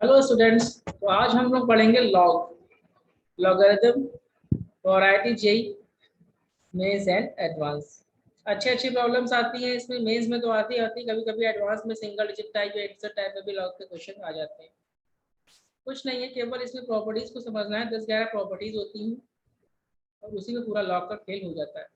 Hello students. तो आज हम लोग पढ़ेंगे लॉगरिथम और IIT JEE mains and advance. अच्छी अच्छी प्रॉब्लम्स आती हैं इसमें। मेंस में तो आती कभी कभी एडवांस में सिंगल डिजिट टाइप या एक्सेट टाइप में भी लॉग के क्वेश्चन आ जाते हैं। कुछ नहीं है, केवल इसमें प्रॉपर्टीज को समझना है। 10-11 प्रॉपर्टीज होती हैं और उसी में पूरा लॉग का खेल हो जाता है।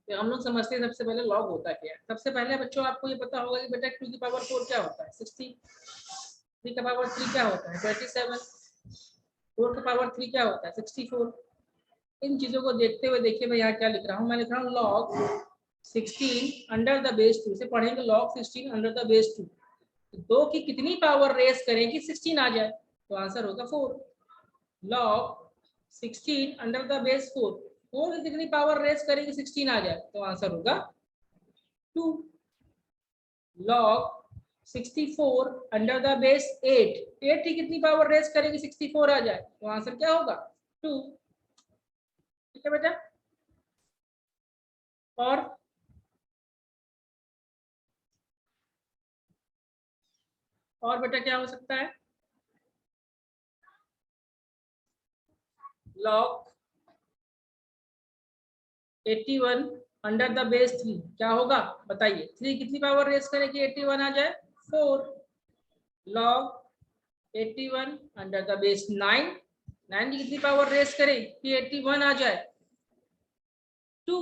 तो हम लोग समझते हैं सबसे पहले लॉग होता क्या है। सबसे पहले बच्चों आपको ये पता होगा कि बेटा 2 की पावर 4 क्या होता है, 60। 3 की पावर 3 क्या होता है, 27। 4 की पावर 3 क्या होता है, 64। इन चीजों को देखते हुए देखिए मैं यहाँ क्या लिख रहा हूँ। मैं लिख रहा हूँ लॉग 16 अंडर द बेस 2 से पढ़ेंगे लॉग 16 अंडर द बेस 2। 2 की कितनी पावर रेस करें कि 16 आ जाए, तो आंसर होगा 4। लॉग 16 अंडर द बेस 4, 4 की कितनी पावर रेस करें कि 16 आ जाए, तो आंसर होगा 2। लॉग 64 अंडर द बेस 8, 8 की कितनी पावर रेस करें कि 64 आ जाए, तो आंसर क्या होगा 2। ठीक है बेटा। और बेटा क्या हो सकता है, लॉग 81 अंडर द बेस 3 क्या होगा बताइए। 3 कितनी पावर रेस करे कि 81 आ जाए, 4। लॉग 81 अंडर द बेस 9, 9 की कितनी पावर रेस करे कि 81 आ जाए, 2।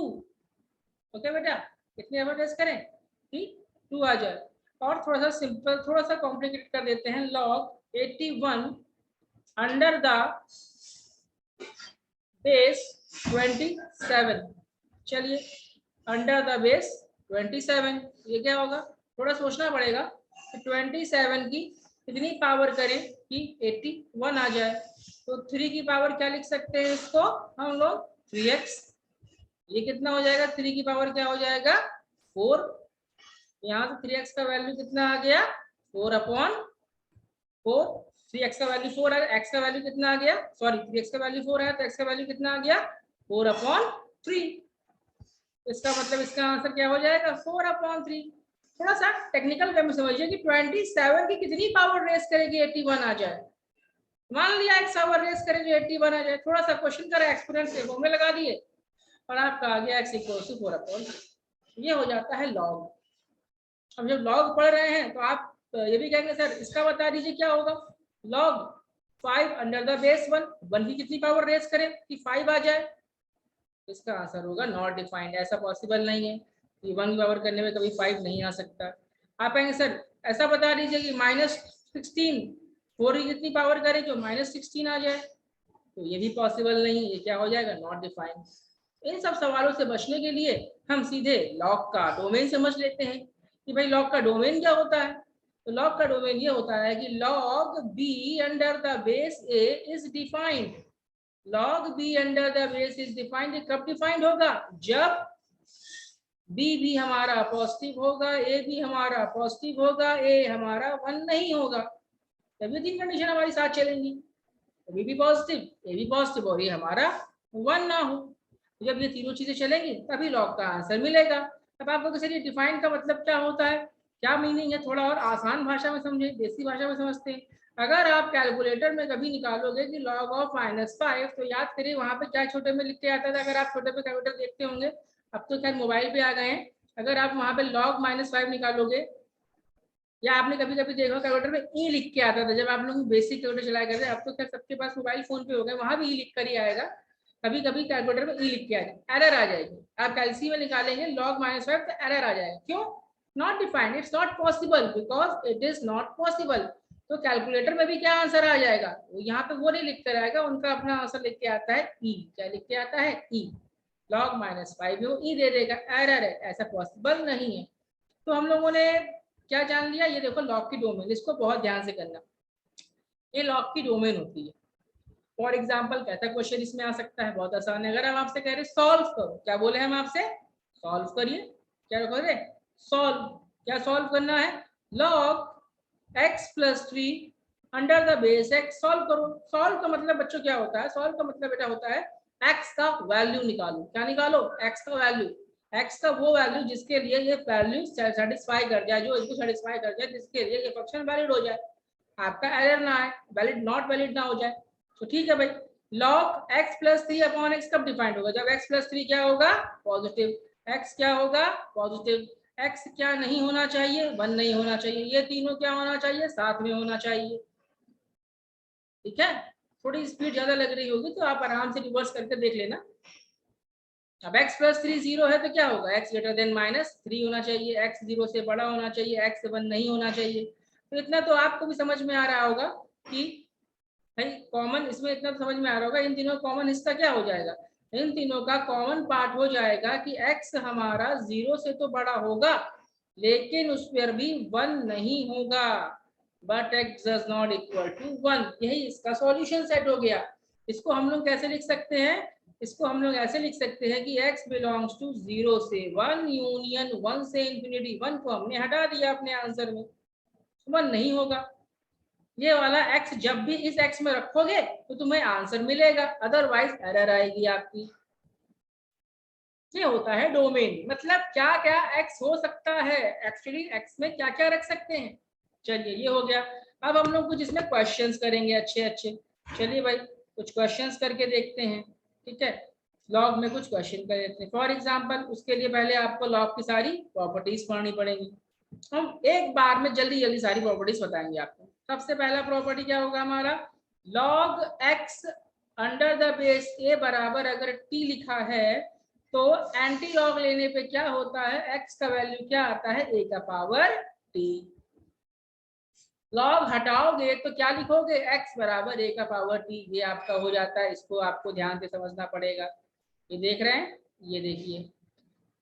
ओके बेटा, कितनी पावर रेस करें कि 2 आ जाए। और थोड़ा सा सिंपल, थोड़ा सा कॉम्प्लिकेट कर देते हैं। लॉग 81 अंडर द बेस 27, चलिए अंडर द बेस 27, ये क्या होगा, थोड़ा सोचना पड़ेगा कि 27 की कितनी पावर करें कि 81 आ जाए। तो 3 की पावर क्या लिख सकते हैं इसको हम लोग, 3x। ये कितना हो जाएगा, 3 की पावर क्या हो जाएगा 4। यहाँ से 3x का वैल्यू कितना आ गया 4/4। 3x का वैल्यू 4 है, x का वैल्यू कितना आ गया, सॉरी 3x का वैल्यू 4 है तो x का वैल्यू कितना आ गया 4/3। इसका मतलब इसका आंसर क्या हो जाएगा 4/3। थोड़ा सा टेक्निकल वे में समझिए कि 27 की कितनी पावर रेस करेगी 81 आ जाए। मान लिया x पावर रेस करेगी 81 आ जाए, थोड़ा सा क्वेश्चन करा एक्सपोनेंट से वो में लगा दिए और आपका आ गया x = 4/3। ये हो जाता है लॉग। अब जब लॉग पढ़ रहे हैं तो आप ये भी कहेंगे सर इसका बता दीजिए क्या होगा। लॉग 5 अंडर द बेस 1, 1 की कितनी पावर रेस करें कि 5 आ जाए, इसका आंसर होगा नॉट डिफाइंड। ऐसा पॉसिबल नहीं है कि 1 की पावर करने में कभी 5 नहीं आ सकता। आप कहेंगे सर ऐसा बता दीजिए कि -16 4 की कितनी पावर करें जो -16 आ जाए, तो ये भी पॉसिबल नहीं है, ये क्या हो जाएगा नॉट डिफाइंड। इन सब सवालों से बचने के लिए हम सीधे लॉग का डोमेन समझ लेते हैं कि भाई लॉग का डोमेन क्या होता है। तो लॉग का डोमेन ये होता है कि log b under the base A is defined. Log b under the base is defined कब डिफाइंड होगा, जब बी भी हमारा पॉजिटिव होगा, ए भी हमारा पॉजिटिव होगा, ए हमारा 1 नहीं होगा। तभी 3 कंडीशन हमारी साथ चलेंगी, बी भी पॉजिटिव, ए भी पॉजिटिव और ये हमारा 1 ना हो। जब ये तीनों चीजें चलेंगी तभी लॉग का आंसर मिलेगा। अब आपको सर ये डिफाइन का मतलब क्या होता है, क्या मीनिंग है, थोड़ा और आसान भाषा में समझे, देसी भाषा में समझते हैं। अगर आप कैलकुलेटर में कभी निकालोगे कि log of -5, तो याद करिए वहां पे क्या छोटे में लिख के आता था। अगर आप छोटे पे कैलकुलेटर देखते होंगे, अब तो खैर मोबाइल पे आ गए हैं। अगर आप वहां पे log -5 निकालोगे, या आपने कभी कभी देखा कैलकुलेटर में ई लिख के आता था जब आप लोग बेसिक कैलकुलेटर चलाया करते। अब तो खैर सबके पास मोबाइल फोन पे हो गए, वहां भी ई लिख कर ही आएगा। कभी कभी कैलकुलेटर में ई लिख के आ जाए, एरर आ जाएगी। आप कैलसी में निकालेंगे log -5 तो एरर आ जाएगा, क्यों, not defined, it's not possible, because it is not possible. तो कैलकुलेटर में भी क्या आंसर आ जाएगा, यहाँ पे वो नहीं लिख कर आएगा, उनका अपना आंसर लिख के आता है ई। क्या लिख के आता है ई, log -5 में ई दे देगा, एरर है, ऐसा पॉसिबल नहीं है। तो हम लोगों ने क्या जान लिया, ये देखो लॉग की डोमेन, इसको बहुत ध्यान से करना। ये लॉग की डोमेन होती है। फॉर एग्जाम्पल कैसा क्वेश्चन इसमें आ सकता है, बहुत आसान है। अगर हम आपसे कह रहे सॉल्व करो, क्या बोले हम आपसे, सॉल्व करिए। क्या करें, सॉल्व। क्या सॉल्व करना है, log x + 3 under the base x solve करो। सॉल्व का मतलब बच्चों क्या होता है, सॉल्व का मतलब बेटा होता है x का वैल्यू निकालो। क्या निकालो, x का वैल्यू। x का वो वैल्यू जिसके लिए ये वैल्यू सेटिस्फाई कर जाए, जो इसको सेटिस्फाई कर जाए, जिसके लिए ये फंक्शन वैलिड हो जाए। आपका एरर ना आए, वैलिड नॉट वैलिड ना हो जाए। तो ठीक है भाई, log x plus 3 upon x कब डिफाइंड होगा? जब x प्लस 3 क्या होगा? पॉजिटिव। x क्या होगा? पॉजिटिव। x क्या नहीं होना चाहिए? 1 नहीं होना चाहिए। ये तीनों क्या होना चाहिए? साथ में होना चाहिए। ठीक है, थोड़ी स्पीड ज्यादा लग रही होगी तो आप आराम से रिवर्स करके देख लेना। अब x प्लस 3 0 है तो क्या होगा? x ग्रेटर देन माइनस 3 होना चाहिए, x 0 से बड़ा होना चाहिए, x 1 नहीं होना चाहिए। तो इतना तो आपको भी समझ में आ रहा होगा कि भाई कॉमन, इसमें इतना तो समझ में आ रहा होगा इन तीनों कॉमन हिस्सा क्या हो जाएगा? इन तीनों का कॉमन पार्ट हो जाएगा कि x हमारा 0 से तो बड़ा होगा लेकिन उस पर भी 1 नहीं होगा, but x does not equal to 1। यही इसका सॉल्यूशन सेट हो गया। इसको हम लोग कैसे लिख सकते हैं? इसको हम लोग ऐसे लिख सकते हैं कि x बिलोंग्स टू 0 से 1 यूनियन 1 से इंफिनिटी। 1 को हमने हटा दिया अपने आंसर में, 1 नहीं होगा। ये वाला x जब भी इस x में रखोगे तो तुम्हें आंसर मिलेगा, अदरवाइज एरर आएगी आपकी। ये होता है डोमेन, मतलब क्या क्या x हो सकता है, एक्चुअली x में क्या क्या रख सकते हैं। चलिए ये हो गया। अब हम लोग कुछ इसमें क्वेश्चंस करेंगे अच्छे अच्छे। चलिए भाई कुछ क्वेश्चंस करके देखते हैं। ठीक है, लॉग में कुछ क्वेश्चन कर लेते हैं। फॉर एग्जांपल उसके लिए पहले आपको लॉग की सारी प्रॉपर्टीज पढ़नी पड़ेंगी। हम एक बार में जल्दी जल्दी सारी प्रॉपर्टीज बताएंगे आपको। सबसे पहला प्रॉपर्टी क्या होगा हमारा? log x under the base a बराबर अगर t लिखा है तो एंटी लॉग लेने पे क्या होता है? x का वैल्यू क्या आता है? a का पावर t। लॉग हटाओगे तो क्या लिखोगे? x बराबर a का पावर t। ये आपका हो जाता है, इसको आपको ध्यान से समझना पड़ेगा। ये देख रहे हैं, ये देखिए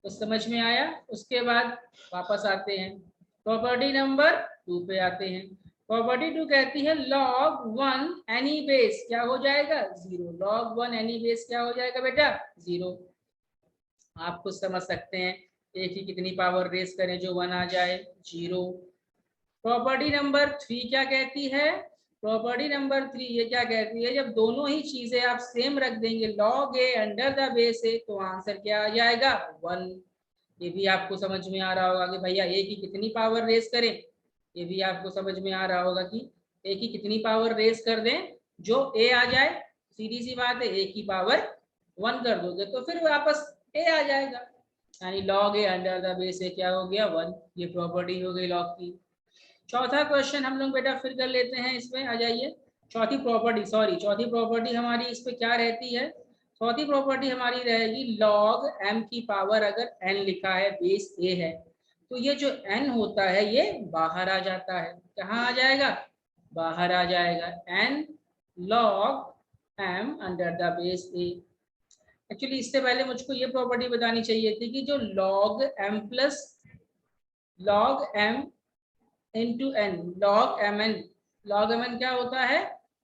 तो समझ में आया। उसके बाद वापस आते हैं प्रॉपर्टी नंबर 2 पे आते हैं। प्रॉपर्टी 2 कहती है log 1 एनी बेस क्या हो जाएगा? 0। log 1 एनी बेस क्या हो जाएगा बेटा? 0। आप कुछ समझ सकते हैं, एक ही कितनी पावर रेस करें जो 1 आ जाए? 0। प्रॉपर्टी नंबर 3 क्या कहती है? प्रॉपर्टी नंबर 3 ये क्या कहती है? जब दोनों ही चीजें आप सेम रख देंगे log a under the base a तो आंसर क्या आ जाएगा? 1। ये भी आपको समझ में आ रहा होगा कि भैया ए की कितनी पावर रेस करें। ये भी आपको समझ में आ रहा होगा कि ए की कितनी पावर रेस कर दें जो ए आ जाए। सीधी सी बात है, ए की पावर 1 कर दोगे तो फिर वापस ए आ जाएगा, यानी log a under the base a क्या हो गया? 1। ये प्रॉपर्टी हो गई लॉग की। चौथा क्वेश्चन हम लोग बेटा फिर कर लेते हैं, इसमें आ जाइए। चौथी प्रॉपर्टी हमारी इस पे क्या रहती है? चौथी प्रॉपर्टी हमारी रहेगी log m की पावर अगर n लिखा है, बेस a है, तो ये जो n होता है ये बाहर आ जाता है। कहाँ आ जाएगा? बाहर आ जाएगा। n log m under the base a। Actually इससे पहले मुझको ये प्रॉपर्टी बतानी चाहिए थी कि जो log m plus log m into n, log m n. Log m n क्या होता है?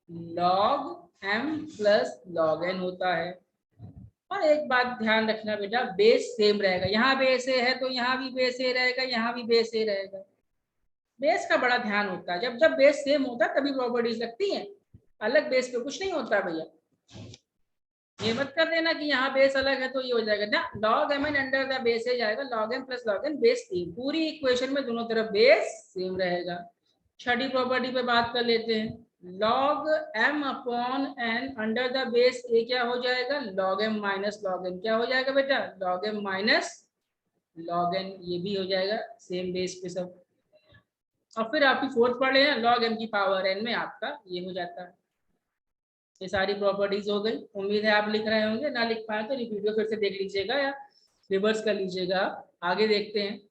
Log m plus log n होता है। और एक बात ध्यान रखना बेटा, बेस सेम रहेगा। यहाँ बेस ए है तो यहाँ भी बेस ए रहेगा, यहाँ भी बेस ए रहेगा। बेस का बड़ा ध्यान होता है, जब जब बेस सेम होता है तभी प्रॉपर्टीज लगती हैं, अलग बेस पे कुछ नहीं होता भैया। ये मत कर देना कि यहाँ बेस अलग है तो ये हो जाएगा ना। Log m n under the base a जाएगा, log m plus log n base same. पूरी इक्वेशन में दोनों तरफ बेस सेम रहेगा। छठी प्रॉपर्टी पे बात कर लेते हैं। log m upon n under the base a क्या हो जाएगा? log m minus log n क्या हो जाएगा बेटा? log m minus log n। ये भी हो जाएगा सेम बेस पे सब। और फिर आपकी फोर्थ पढ़ लेना, log m की पावर n में आपका ये हो जाता है। ये सारी प्रॉपर्टीज हो गई। उम्मीद है आप लिख रहे होंगे, ना लिख पाए तो वीडियो फिर से देख लीजिएगा या रिवर्स कर लीजिएगा। आगे देखते हैं।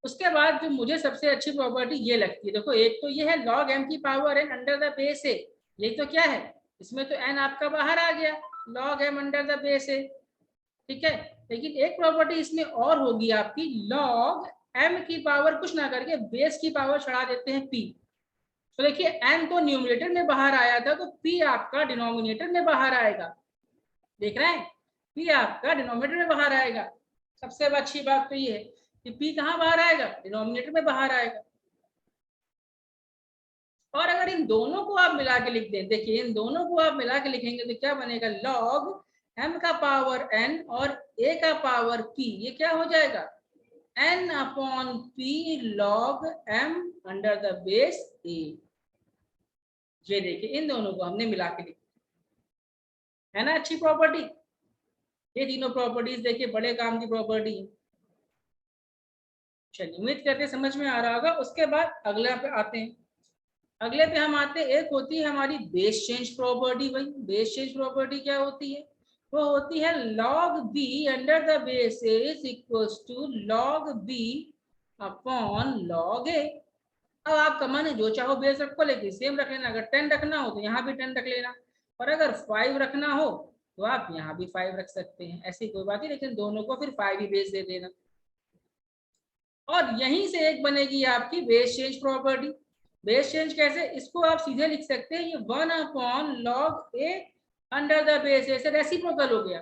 उसके बाद जो मुझे सबसे अच्छी प्रॉपर्टी ये लगती है, देखो एक तो ये है log m की power n under the base a. ये तो क्या है? इसमें तो n आपका बाहर आ गया, log m under the base a. ठीक है, लेकिन एक प्रॉपर्टी इसमें और होगी आपकी, log m की पावर कुछ ना करके बेस की पावर चढ़ा देते हैं p। तो देखिए n तो न्यूमरेटर में बाहर आया था तो p आपका डिनोमिनेटर में बाहर आएगा। देख रहे हैं, p आपका डिनोमिनेटर में बाहर आएगा। सबसे अच्छी बात तो ये है कि p कहाँ बाहर आएगा? डिनोमिनेटर में बाहर आएगा। और अगर इन दोनों को आप मिला के लिख दें, देखिए इन दोनों को आप मिला के लिखेंगे तो क्या बनेगा? log m का पावर n और a का पावर p। ये क्या हो जाएगा? n upon p log m under the base a। ये देखिए इन दोनों को हमने मिला के लिखा है ना, अच्छी प्रॉपर्टी। ये तीनों प्रॉपर्टीज देखिए बड़े काम की प्रॉपर्टी है। चलिए उम्मीद करते हैं समझ में आ रहा होगा। उसके बाद अगले पे आते हैं। अगले पे हम आते हैं, एक होती है हमारी बेस चेंज प्रॉपर्टी। भाई बेस चेंज प्रॉपर्टी क्या होती है? वो होती है log b under the base is equals to log b upon log a। अब आप कमान है जो चाहो बेस रखो, लेकिन सेम रख लेना। अगर 10 रखना हो तो यहाँ भी 10 रख लेना, और अगर 5 रखना हो तो आप यहाँ भी 5 रख सकते हैं, ऐसी कोई बात नहीं, लेकिन दोनों को फिर 5 ही बेस दे देना। और यहीं से एक बनेगी आपकी base change property. Base change कैसे? इसको आप सीधे लिख सकते हैं, ये 1 upon log A under the base, ऐसे रेसिप्रोकल हो गया।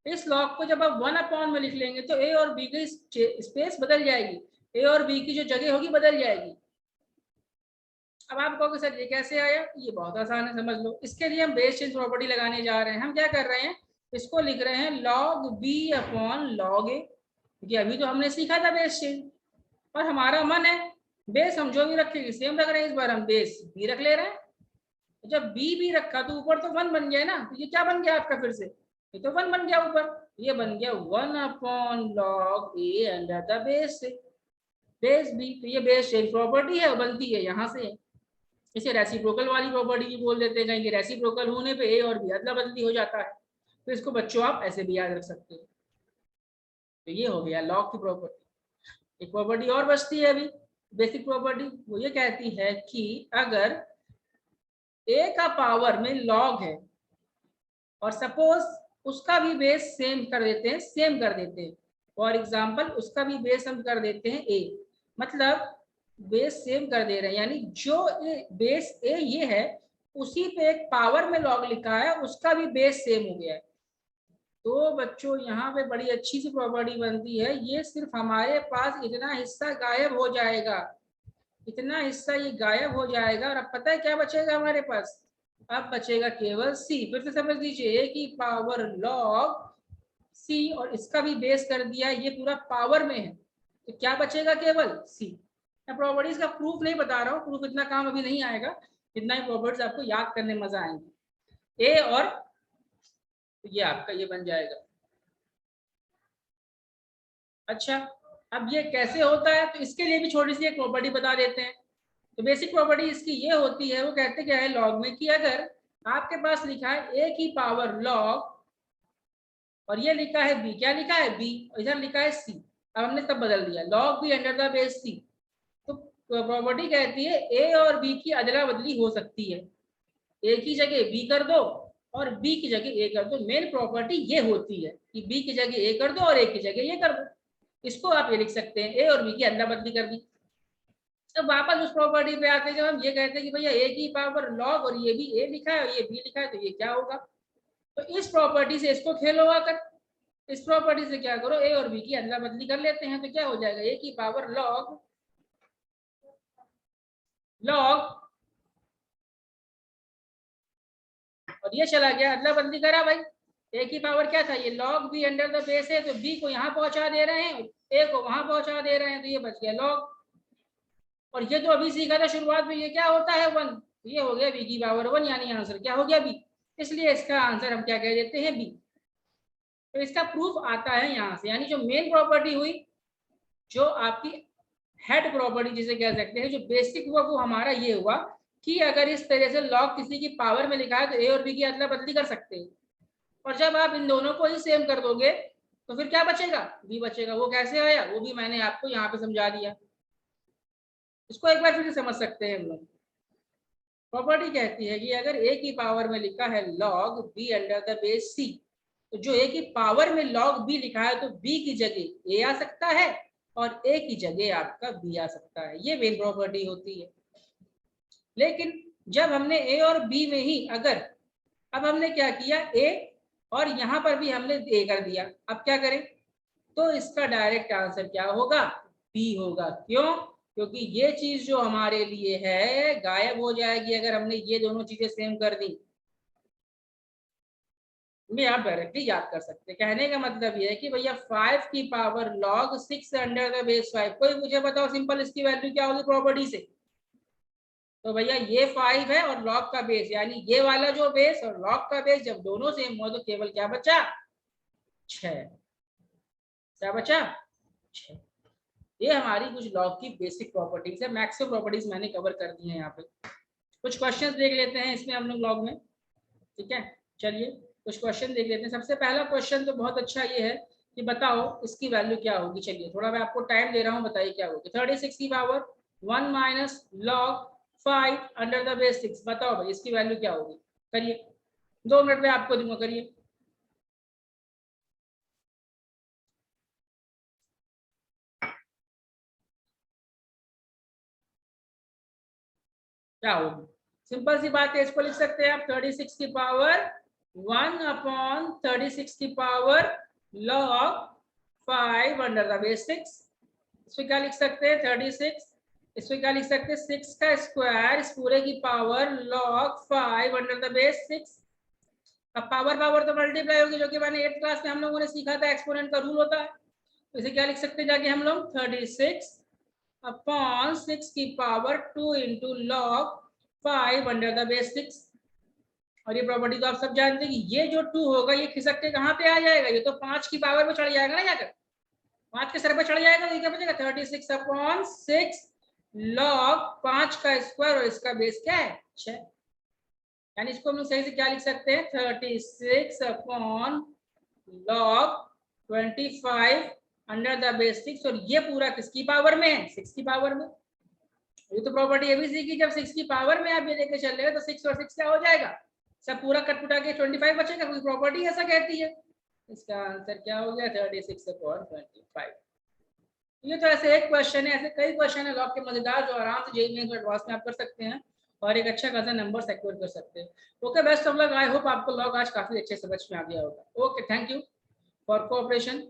इस लॉग को जब आप 1 अपॉन में लिख लेंगे तो ए और बी की स्पेस बदल जाएगी, ए और बी की जो जगह होगी बदल जाएगी। अब आप कहोगे सर ये कैसे आया? ये बहुत आसान है, समझ लो। इसके लिए हम बेस चेंज प्रॉपर्टी लगाने जा रहे हैं। हम क्या कर रहे हैं, इसको लिख रहे हैं log b upon log a, क्योंकि अभी तो हमने सीखा था बेस चेंज, और हमारा मन है बेस हम जो भी रखेंगे सेम रख रहे हैं। इस बार हम बेस b रख ले रहे हैं। तो जब b रखा तो ऊपर तो 1 बन गया ना, तो ये क्या बन गया आपका? फिर से ये तो 1 बन गया ऊपर, ये बन गया 1 upon log a under the base b। तो ये बेस चेंज प्रॉपर्टी है, बनती है यहाँ से। इसे रेसिप्रोकल वाली प्रॉपर्टी भी बोल देते हैं, कहीं रेसिप्रोकल होने पे ए और बी अदला बदली हो जाता है। तो इसको बच्चों आप ऐसे भी याद रख सकते हो। तो ये हो गया लॉग की प्रॉपर्टी। एक प्रॉपर्टी और बचती है अभी, बेसिक प्रॉपर्टी। वो ये कहती है कि अगर ए का पावर में लॉग है और सपोज उसका भी बेस सेम कर देते हैं, सेम कर देते हैं, फॉर एग्जाम्पल उसका भी बेस हम कर देते हैं ए, मतलब बेस सेम कर दे रहे हैं, यानी जो बेस ए ये है उसी पे एक पावर में लॉग लिखा है, उसका भी बेस सेम हो गया है। तो बच्चों यहाँ पे बड़ी अच्छी सी प्रॉपर्टी बनती है। ये सिर्फ हमारे पास इतना हिस्सा गायब हो जाएगा, इतना हिस्सा ये गायब हो जाएगा, और अब पता है क्या बचेगा हमारे पास? अब बचेगा केवल सी। फिर से समझ लीजिए, ए की पावर लॉग सी, और इसका भी बेस कर दिया, ये पूरा पावर में है, तो क्या बचेगा? केवल सी। मैं प्रॉपर्टीज का प्रूफ नहीं बता रहा हूँ, प्रूफ इतना काम अभी नहीं आएगा, इतना ही प्रॉपर्टीज आपको याद करने में मजा आएंगे। ए और ये आपका ये बन जाएगा। अच्छा, अब ये कैसे होता है? तो इसके लिए भी छोटी सी एक प्रॉपर्टी बता देते हैं। तो बेसिक प्रॉपर्टी इसकी ये होती है, वो कहते क्या है लॉग में, कि अगर आपके पास लिखा है ए की पावर लॉग और ये लिखा है बी, क्या लिखा है बी, और इधर लिखा है सी, अब हमने तब बदल दिया log b under the base c. तो प्रॉपर्टी कहती है ए और बी की अदला बदली हो सकती है, ए की जगह बी कर दो और बी की जगह ए कर दो। मेन प्रॉपर्टी ये होती है कि बी की जगह ए कर दो और ए की जगह ये कर दो। इसको आप ये लिख सकते हैं ए और बी की अदला बदली कर दी। अब वापस उस प्रॉपर्टी पे आते हैं, जब हम ये कहते हैं कि भैया ए की पावर लॉग और ये भी ए लिखा है और ये बी लिखा है, तो ये क्या होगा? तो इस प्रॉपर्टी से इसको खेलो आकर, इस प्रॉपर्टी से क्या करो, ए और बी की अदला बदली कर लेते हैं। तो क्या हो जाएगा? ए की पावर लॉग लॉग और ये चला गया, अदला बदली करा भाई। ए की पावर क्या था? ये log b under the base है, तो बी को यहाँ पहुंचा दे रहे हैं, ए को वहां पहुंचा दे रहे हैं, तो ये बच गया लॉग। और ये तो अभी सीखा था शुरुआत में, ये क्या होता है 1, ये हो गया बी की पावर 1, यानी आंसर क्या हो गया? बी। इसलिए इसका आंसर हम क्या कह देते हैं? बी। तो इसका प्रूफ आता है यहाँ से, यानी जो मेन प्रॉपर्टी हुई, जो आपकी हेड प्रॉपर्टी जिसे कह सकते हैं, जो बेसिक हुआ वो हमारा ये हुआ कि अगर इस तरह से लॉग किसी की पावर में लिखा है तो ए और बी की अदला बदली कर सकते हैं। और जब आप इन दोनों को ही सेम कर दोगे तो फिर क्या बचेगा? बी बचेगा। वो कैसे आया वो भी मैंने आपको यहाँ पे समझा दिया। इसको एक बार फिर से समझ सकते हैं हम लोग। प्रॉपर्टी कहती है कि अगर ए की पावर में लिखा है log b under the base c, तो जो ए की पावर में लॉग बी लिखा है तो बी की जगह ए आ सकता है और ए की जगह आपका बी आ सकता है। ये मेन प्रॉपर्टी होती है। लेकिन जब हमने ए और बी में ही अगर, अब हमने क्या किया, ए और यहाँ पर भी हमने ए कर दिया, अब क्या करें? तो इसका डायरेक्ट आंसर क्या होगा? बी होगा। क्यों? क्योंकि ये चीज जो हमारे लिए है गायब हो जाएगी अगर हमने ये दोनों चीजें सेम कर दी। में आप डायरेक्टली याद कर सकते हैं। कहने का मतलब ये है कि भैया 5 की power log 6 under the base 5, कोई मुझे बताओ सिंपल इसकी वैल्यू क्या होगी प्रॉपर्टी से? तो भैया ये 5 है और log का बेस, यानी ये वाला जो बेस और log का बेस जब दोनों सेम हो तो केवल क्या बचा, 6। क्या बचा, 6। ये हमारी कुछ लॉग की बेसिक प्रॉपर्टीज है। मैक्सिमम प्रॉपर्टीज मैंने कवर कर दी है यहाँ पे। कुछ क्वेश्चंस देख लेते हैं इसमें हम लोग लॉग में, ठीक है। चलिए कुछ क्वेश्चन देख लेते हैं। सबसे पहला क्वेश्चन तो बहुत अच्छा ये है कि बताओ इसकी वैल्यू क्या होगी। चलिए थोड़ा मैं आपको टाइम दे रहा हूँ, बताइए क्या होगी। 36 की power 1 minus log 5 under the base 6, बताओ भाई इसकी वैल्यू क्या होगी। करिए, 2 मिनट में आपको दूंगा, करिए। क्या होगी, सिंपल सी बात है, इसको लिख सकते हैं आप 36 की पावर 1 अपॉन 36 की power log 5 under the base 6। इसमें क्या लिख सकते हैं 36, इसमें क्या लिख सकते हैं 6 का स्क्वायर इस पूरे की power log 5 under the base 6। अब पावर पावर तो मल्टीप्लाई होगी, जो कि मैंने 8th क्लास में हम लोगों ने सीखा था, एक्सपोनेंट का रूल होता है। तो इसे क्या लिख सकते हैं जाके हम लोग 36 अपॉन 6 की power 2 into log 5 under the base 6। और ये प्रॉपर्टी तो आप सब जानते हैं कि ये जो 2 होगा ये खिसक के कहाँ पे आ जाएगा, ये तो 5 की पावर पे चढ़ जाएगा ना, जाकर 5 के सर पे चढ़ जाएगा। तो ये क्या बचेगा 36 अपॉन 6 log 5 का स्क्वायर और इसका बेस क्या है 6। यानी इसको हम लोग सही से क्या लिख सकते हैं 36 upon log 25 under the base 6। और ये पूरा किसकी पावर में है, 6 की पावर में। ये तो प्रॉपर्टी ये भी सीखी, जब 6 की पावर में आप ये लेके चल रहे हो तो 6 और 6 क्या हो जाएगा, सब पूरा कटपुटा के 25 बचेगा, कोई प्रॉपर्टी ऐसा कहती है। इसका आंसर क्या हो गया 36 अपॉन 25। ये तो ऐसे एक क्वेश्चन है, ऐसे कई क्वेश्चन है लॉग के मजेदार, जो आराम से जेईई मेंस एडवांस में आप कर सकते हैं और एक अच्छा खासा नंबर सिक्योर कर सकते हैं। Okay best of luck, I hope आपको लॉग आज काफी अच्छे समझ में आ गया होगा। Okay, thank you for cooperation.